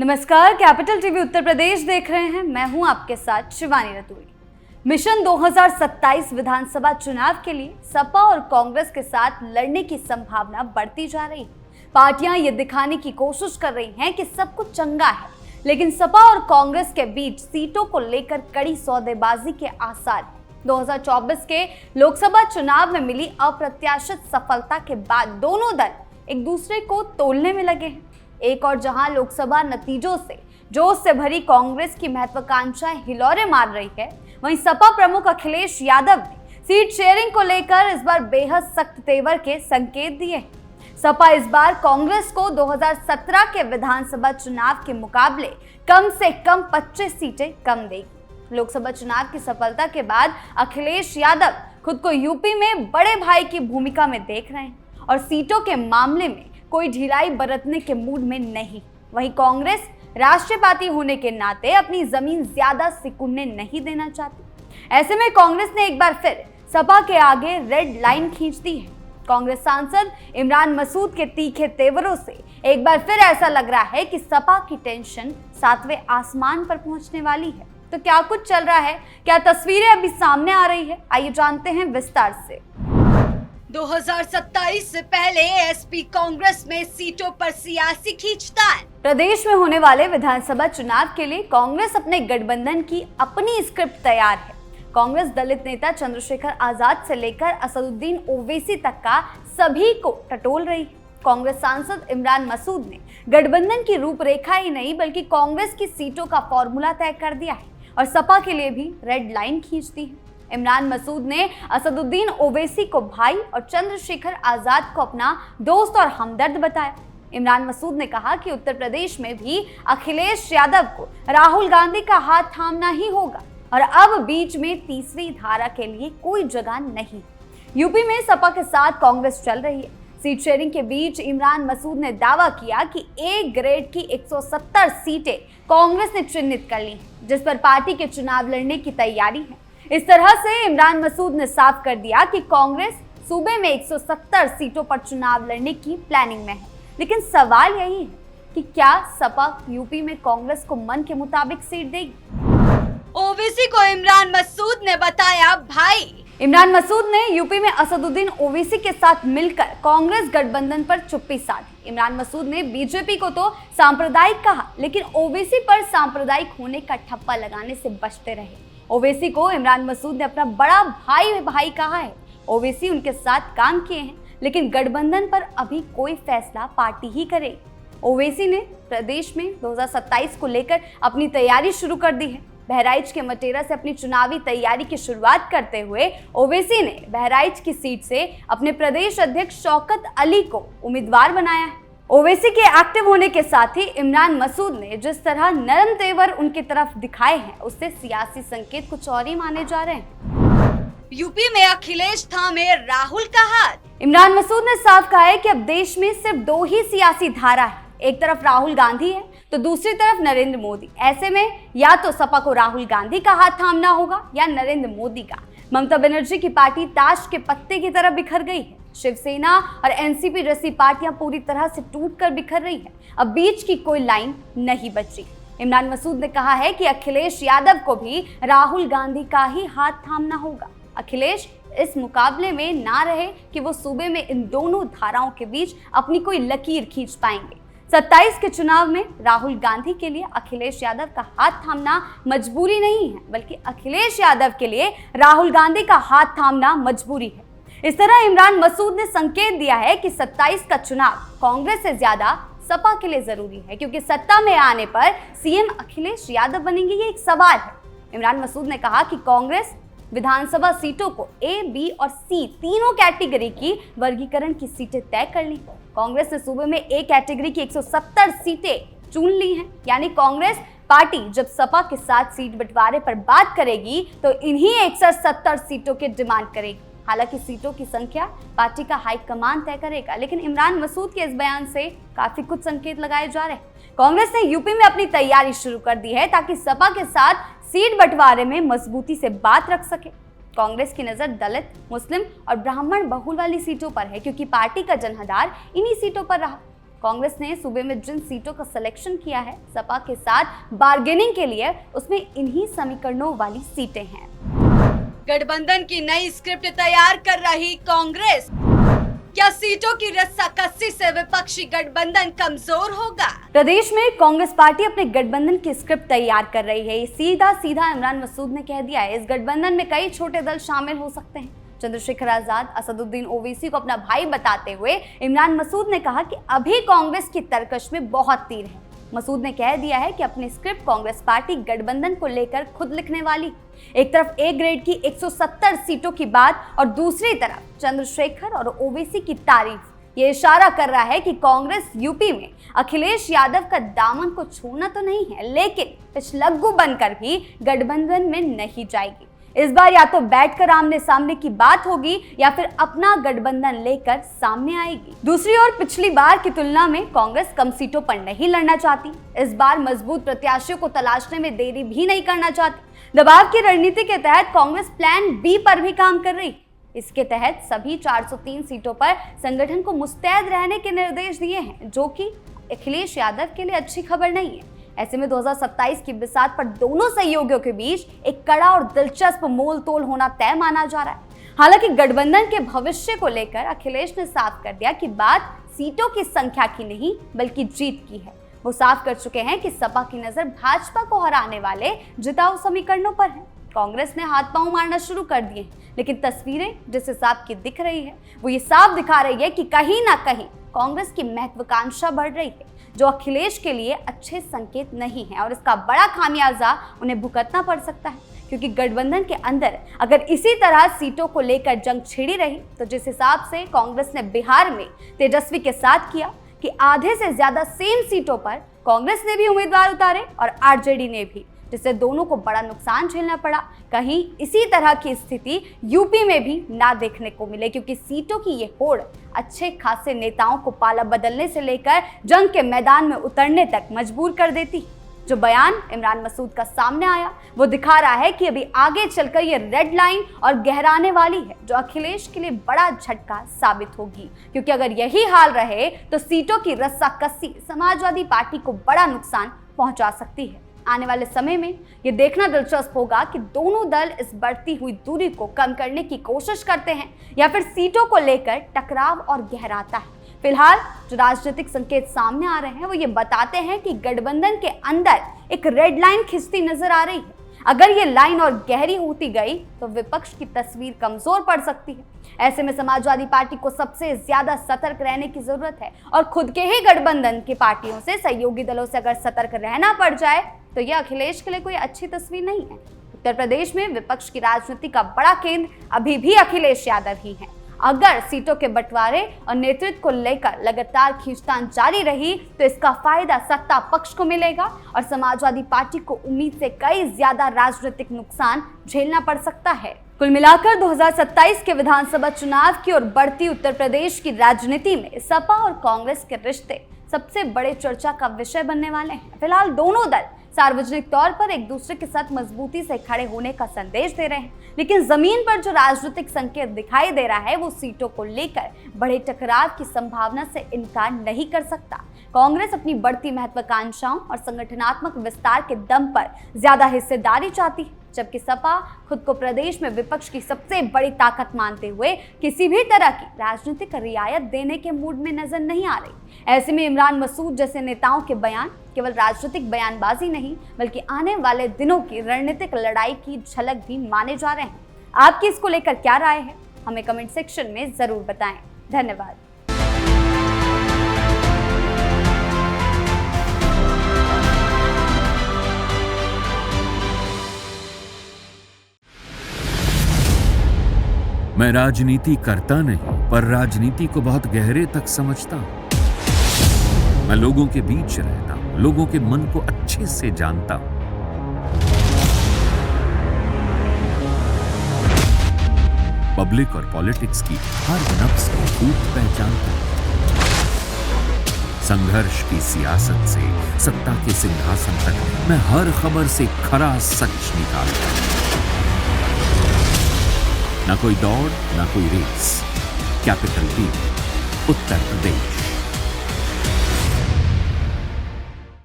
नमस्कार, capital TV Uttar Pradesh देख रहे हैं। मैं हूं आपके साथ शिवानी रतूड़ी। मिशन 2027 विधानसभा चुनाव के लिए सपा और कांग्रेस के साथ लड़ने की संभावना बढ़ती जा रही है। पार्टियां ये दिखाने की कोशिश कर रही हैं कि सब कुछ चंगा है, लेकिन सपा और कांग्रेस के बीच सीटों को लेकर कड़ी सौदेबाजी के आसार हैं। 2024 के लोकसभा चुनाव में मिली अप्रत्याशित सफलता के बाद दोनों दल एक दूसरे को तोलने में लगे हैं। एक और जहां लोकसभा नतीजों से जोश से भरी कांग्रेस की महत्वाकांक्षाएं हिलोरे मार रही है, वहीं सपा प्रमुख अखिलेश यादव ने सीट शेयरिंग को लेकर इस बार बेहद सख्त तेवर के संकेत दिए हैं। सपा इस बार कांग्रेस को 2017 के विधानसभा चुनाव के मुकाबले कम से कम 25 सीटें कम देगी। लोकसभा चुनाव की सफलता के बाद अखिलेश यादव खुद को यूपी में बड़े भाई की भूमिका में देख रहे हैं और सीटों के मामले में कोई ढिलाई बरतने के मूड में नहीं। वहीं कांग्रेस राष्ट्रीय पार्टी होने के नाते अपनी जमीन ज्यादा सिकुड़ने नहीं देना चाहती। ऐसे में कांग्रेस ने एक बार फिर सपा के आगे रेड लाइन खींच दी है। कांग्रेस सांसद इमरान मसूद के तीखे तेवरों से एक बार फिर ऐसा लग रहा है कि सपा की टेंशन 7वें आसमान पर पहुंचने वाली है। तो क्या कुछ चल रहा है, क्या तस्वीरें अभी सामने आ रही है, आइए जानते हैं विस्तार से। 2027 से पहले एसपी कांग्रेस में सीटों पर सियासी खींचतान। प्रदेश में होने वाले विधानसभा चुनाव के लिए कांग्रेस अपने गठबंधन की अपनी स्क्रिप्ट तैयार है। कांग्रेस दलित नेता चंद्रशेखर आजाद से लेकर असदुद्दीन ओवैसी तक का सभी को टटोल रही है। कांग्रेस सांसद इमरान मसूद ने गठबंधन की रूपरेखा ही नहीं बल्कि कांग्रेस की सीटों का फॉर्मूला तय कर दिया है और सपा के लिए भी रेड लाइन खींच दी है। इमरान मसूद ने असदुद्दीन ओवैसी को भाई और चंद्रशेखर आजाद को अपना दोस्त और हमदर्द बताया। इमरान मसूद ने कहा कि उत्तर प्रदेश में भी अखिलेश यादव को राहुल गांधी का हाथ थामना ही होगा और अब बीच में तीसरी धारा के लिए कोई जगह नहीं। यूपी में सपा के साथ कांग्रेस चल रही है। सीट शेयरिंग के बीच इमरान मसूद ने दावा किया कि ए ग्रेड की 170 सीटें कांग्रेस ने चिन्हित कर ली हैं, जिस पर पार्टी के चुनाव लड़ने की तैयारी है। इस तरह से इमरान मसूद ने साफ कर दिया कि कांग्रेस सूबे में 170 सीटों पर चुनाव लड़ने की प्लानिंग में है। लेकिन सवाल यही है कि क्या सपा यूपी में कांग्रेस को मन के मुताबिक सीट देगी? ओवैसी को इमरान मसूद ने बताया भाई। इमरान मसूद ने यूपी में असदुद्दीन ओवैसी के साथ मिलकर कांग्रेस गठबंधन पर चुप्पी साधी। इमरान मसूद ने बीजेपी को तो सांप्रदायिक कहा, लेकिन ओवैसी पर सांप्रदायिक होने का ठप्पा लगाने से बचते रहे। ओवैसी को इमरान मसूद ने अपना बड़ा भाई कहा है। ओवैसी उनके साथ काम किए हैं, लेकिन गठबंधन पर अभी कोई फैसला पार्टी ही करेगी। ओवैसी ने प्रदेश में 2027 को लेकर अपनी तैयारी शुरू कर दी है। बहराइच के मटेरा से अपनी चुनावी तैयारी की शुरुआत करते हुए ओवैसी ने बहराइच की सीट से अपने प्रदेश अध्यक्ष शौकत अली को उम्मीदवार बनाया है। ओवैसी के एक्टिव होने के साथ ही इमरान मसूद ने जिस तरह नरम तेवर उनकी तरफ दिखाए हैं, उससे सियासी संकेत कुछ और ही माने जा रहे हैं। यूपी में अखिलेश थामे राहुल का हाथ। इमरान मसूद ने साफ कहा है कि अब देश में सिर्फ दो ही सियासी धारा है, एक तरफ राहुल गांधी है तो दूसरी तरफ नरेंद्र मोदी। ऐसे में या तो सपा को राहुल गांधी का हाथ थामना होगा या नरेंद्र मोदी का। ममता बनर्जी की पार्टी ताश के पत्ते की तरह बिखर गई है। शिवसेना और एनसीपी जैसी पार्टियां पूरी तरह से टूटकर बिखर रही है। अब बीच की कोई लाइन नहीं बची। इमरान मसूद ने कहा है कि अखिलेश यादव को भी राहुल गांधी का ही हाथ थामना होगा। अखिलेश इस मुकाबले में ना रहे कि वो सूबे में इन दोनों धाराओं के बीच अपनी कोई लकीर खींच पाएंगे। 27 के चुनाव में राहुल गांधी के लिए अखिलेश यादव का हाथ थामना मजबूरी नहीं है, बल्कि अखिलेश यादव के लिए राहुल गांधी का हाथ थामना मजबूरी है। इस तरह इमरान मसूद ने संकेत दिया है कि 27 का चुनाव कांग्रेस से ज्यादा सपा के लिए जरूरी है, क्योंकि सत्ता में आने पर सीएम अखिलेश यादव बनेंगे, ये एक सवाल है। इमरान मसूद ने कहा कि कांग्रेस विधानसभा सीटों को ए, बी और सी तीनों कैटेगरी की वर्गीकरण की सीटें तय कर ली। कांग्रेस ने सूबे में ए कैटेगरी की 170 सीटें चुन ली हैं, यानी कांग्रेस पार्टी जब सपा के साथ सीट बंटवारे पर बात करेगी तो इन्हीं 170 सीटों की डिमांड करेगी। हालांकि सीटों की संख्या पार्टी का हाईकमान तय करेगा, लेकिन इमरान मसूद के इस बयान से काफी कुछ संकेत लगाए जा रहे हैं। कांग्रेस ने यूपी में अपनी तैयारी शुरू कर दी है ताकि सपा के साथ सीट बंटवारे में मजबूती से बात रख सके। कांग्रेस की नजर दलित, मुस्लिम और ब्राह्मण बहुल वाली सीटों पर है, क्योंकि पार्टी का जनाधार इन्हीं सीटों पर रहा। कांग्रेस ने सूबे में जिन सीटों का सिलेक्शन किया है सपा के साथ बार्गेनिंग के लिए, उसमें इन्हीं समीकरणों वाली सीटें हैं। गठबंधन की नई स्क्रिप्ट तैयार कर रही कांग्रेस, क्या सीटों की रस्साकसी से विपक्षी गठबंधन कमजोर होगा? प्रदेश में कांग्रेस पार्टी अपने गठबंधन की स्क्रिप्ट तैयार कर रही है। ये सीधा इमरान मसूद ने कह दिया है। इस गठबंधन में कई छोटे दल शामिल हो सकते हैं। चंद्रशेखर आजाद, असदुद्दीन ओवैसी को अपना भाई बताते हुए इमरान मसूद ने कहा कि अभी कांग्रेस की तरकश में बहुत तीर है। मसूद ने कह दिया है कि अपनी स्क्रिप्ट कांग्रेस पार्टी गठबंधन को लेकर खुद लिखने वाली। एक तरफ ए ग्रेड की 170 सीटों की बात और दूसरी तरफ चंद्रशेखर और ओवैसी की तारीफ। ये इशारा कर रहा है कि कांग्रेस यूपी में अखिलेश यादव का दामन को छूना तो नहीं है, लेकिन पिछलग्गू बनकर भी गठबंधन में नहीं जाएगी। इस बार या तो बैठकर आमने सामने की बात होगी या फिर अपना गठबंधन लेकर सामने आएगी। दूसरी ओर पिछली बार की तुलना में कांग्रेस कम सीटों पर नहीं लड़ना चाहती। इस बार मजबूत प्रत्याशियों को तलाशने में देरी भी नहीं करना चाहती। दबाव की रणनीति के तहत कांग्रेस प्लान बी पर भी काम कर रही। इसके तहत सभी 403 सीटों पर संगठन को मुस्तैद रहने के निर्देश दिए हैं, जो कि अखिलेश यादव के लिए अच्छी खबर नहीं है। ऐसे में 2027 की बिसात पर दोनों सहयोगियों के बीच एक कड़ा और दिलचस्प मोल तोल होना तय माना जा रहा है। हालांकि गठबंधन के भविष्य को लेकर अखिलेश ने साफ कर दिया कि बात सीटों की संख्या की नहीं बल्कि जीत की है। वो साफ कर चुके हैं कि सपा की नजर भाजपा को हराने वाले जिताऊ समीकरणों पर है। कांग्रेस ने हाथ पांव मारना शुरू कर दिए, लेकिन तस्वीरें जिस हिसाब की दिख रही है वो ये साफ दिखा रही है कि कहीं ना कहीं कांग्रेस की महत्वाकांक्षा बढ़ रही है, जो अखिलेश के लिए अच्छे संकेत नहीं है और इसका बड़ा खामियाजा उन्हें भुगतना पड़ सकता है। क्योंकि गठबंधन के अंदर अगर इसी तरह सीटों को लेकर जंग छिड़ी रही तो जिस हिसाब से कांग्रेस ने बिहार में तेजस्वी के साथ किया कि आधे से ज्यादा सेम सीटों पर कांग्रेस ने भी उम्मीदवार उतारे और आरजेडी ने भी, जिससे दोनों को बड़ा नुकसान झेलना पड़ा। कहीं इसी तरह की स्थिति यूपी में भी ना देखने को मिले, क्योंकि सीटों की ये होड़ अच्छे खासे नेताओं को पाला बदलने से लेकर जंग के मैदान में उतरने तक मजबूर कर देती। जो बयान इमरान मसूद का सामने आया वो दिखा रहा है कि अभी आगे चलकर ये रेड लाइन और गहराने वाली है, जो अखिलेश के लिए बड़ा झटका साबित होगी। क्योंकि अगर यही हाल रहे तो सीटों की रस्साकसी समाजवादी पार्टी को बड़ा नुकसान पहुंचा सकती है। आने वाले समय में ये देखना दिलचस्प होगा कि दोनों दल इस बढ़ती हुई दूरी को कम करने की कोशिश करते हैं या फिर सीटों को लेकर टकराव और गहराता है। फिलहाल जो राजनीतिक संकेत सामने आ रहे हैं वो ये बताते हैं कि गठबंधन के अंदर एक रेड लाइन खिंचती नजर आ रही है। अगर ये लाइन और गहरी होती गई तो विपक्ष की तस्वीर कमजोर पड़ सकती है। ऐसे में समाजवादी पार्टी को सबसे ज्यादा सतर्क रहने की जरूरत है और खुद के ही गठबंधन की पार्टियों से, सहयोगी दलों से अगर सतर्क रहना पड़ जाए तो यह अखिलेश के लिए कोई अच्छी तस्वीर नहीं है। उत्तर प्रदेश में विपक्ष की राजनीति का बड़ा केंद्र अभी भी अखिलेश यादव ही है। अगर सीटों के बंटवारे और नेतृत्व को लेकर लगातार खींचतान जारी रही तो इसका फायदा सत्ता पक्ष को मिलेगा और समाजवादी पार्टी को उम्मीद से कई ज्यादा राजनीतिक नुकसान झेलना पड़ सकता है। कुल मिलाकर 2027 के विधानसभा चुनाव की ओर बढ़ती उत्तर प्रदेश की राजनीति में सपा और कांग्रेस के रिश्ते सबसे बड़े चर्चा का विषय बनने वाले हैं। फिलहाल दोनों दल सार्वजनिक तौर पर एक दूसरे के साथ मजबूती से खड़े होने का संदेश दे रहे हैं, लेकिन जमीन पर जो राजनीतिक संकेत दिखाई दे रहा है वो सीटों को लेकर बड़े टकराव की संभावना से इनकार नहीं कर सकता। कांग्रेस अपनी बढ़ती महत्वाकांक्षाओं और संगठनात्मक विस्तार के दम पर ज्यादा हिस्सेदारी चाहती है, जबकि सपा खुद को प्रदेश में विपक्ष की सबसे बड़ी ताकत मानते हुए किसी भी तरह की राजनीतिक रियायत देने के मूड में नजर नहीं आ रही। ऐसे में इमरान मसूद जैसे नेताओं के बयान केवल राजनीतिक बयानबाजी नहीं बल्कि आने वाले दिनों की रणनीतिक लड़ाई की झलक भी माने जा रहे हैं। आपकी इसको लेकर क्या राय है, हमें कमेंट सेक्शन में जरूर बताएं। धन्यवाद। मैं राजनीति करता नहीं, पर राजनीति को बहुत गहरे तक समझता हूं। मैं लोगों के बीच रहता हूं, लोगों के मन को अच्छे से जानता हूं। पब्लिक और पॉलिटिक्स की हर नब्ज को खूब पहचानता हूं। संघर्ष की सियासत से सत्ता के सिंहासन तक मैं हर खबर से खरा सच निकालता हूं। ना कोई दौड़, ना कोई race. Capital T, Uttar Pradesh.